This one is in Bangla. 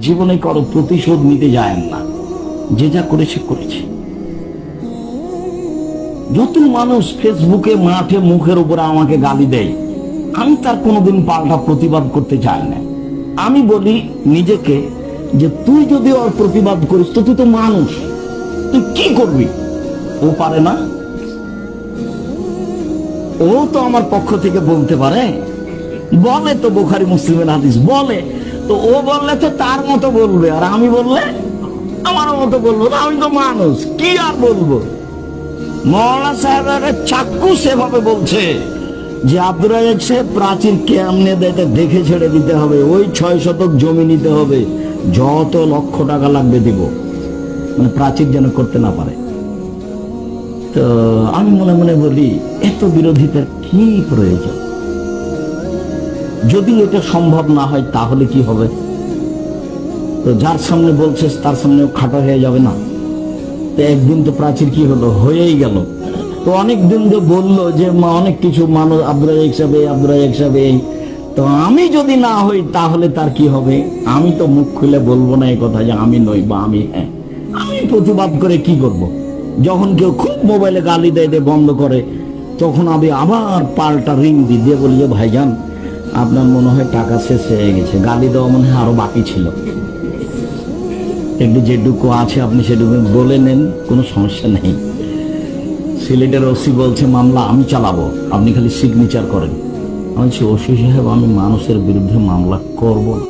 জীবনে কারো প্রতিশোধ নিতে যায় না, যে যা করেছে করেছে। যত মানুষ ফেসবুকে মাঠে মুখের উপরে আমাকে গালি দেয়, আমি তার কোনোদিন পাল্টা প্রতিবাদ করতে চাই না। আমি বলি নিজেকে যে তুই যদি ওর প্রতিবাদ করিস তো তুই তো মানুষ, তুই কি করবি? ও পারে না, ও তো আমার পক্ষ থেকে বলতে পারে, বলে তো বুখারী মুসলিমের হাদিস বলে, তো ও বললে তো তার মতো বলবে, আর আমি বললে আমার মতো বলবো। আমি তো মানুষ, কি আর বলবো। মৌলানা সাহেবের চাক্কু সেভাবে বলছে যে আব্দুর রাজ্জাক সাহেব প্রাচীর কেমনে দেয় দেখে ছেড়ে দিতে হবে, ওই 6 শতক জমি নিতে হবে, যত লক্ষ টাকা লাগবে দিব, মানে প্রাচীর যেন করতে না পারে। তো আমি মনে মনে বলি এত বিরোধিতার কি প্রয়োজন? যদি এটা সম্ভব না হয় তাহলে কি হবে? তো যার সামনে বলছে তার সামনেও খাটো হয়ে যাবে না? তো একদিন তো প্রাচীর কি হলো, হয়েই গেল। তো অনেকদিন যে বললো যে অনেক কিছু মানুষ আব্দুর রাজ্জাক সাহেব এই, তো আমি যদি না হই তাহলে তার কি হবে? আমি তো মুখ খুলে বলবো না এই কথা যে আমি নই বা আমি হ্যাঁ। আমি প্রতিবাদ করে কি করব? যখন কেউ খুব মোবাইলে গালি দেয় বন্ধ করে, তখন আমি আবার পাল্টা রিং দিয়ে বলি যে ভাইজান আপনার মনে হয় টাকা শেষ হয়ে গেছে, গালি দেওয়া মনে হয় আরো বাকি ছিল, একটু যেটুকু আছে আপনি সেটুকু বলে নেন, কোনো সমস্যা নেই। সিলেটের ওসি বলছে মামলা আমি চালাবো, আপনি খালি সিগনেচার করেন। আমি বলছি ওসি সাহেব আমি মানুষের বিরুদ্ধে মামলা করব না।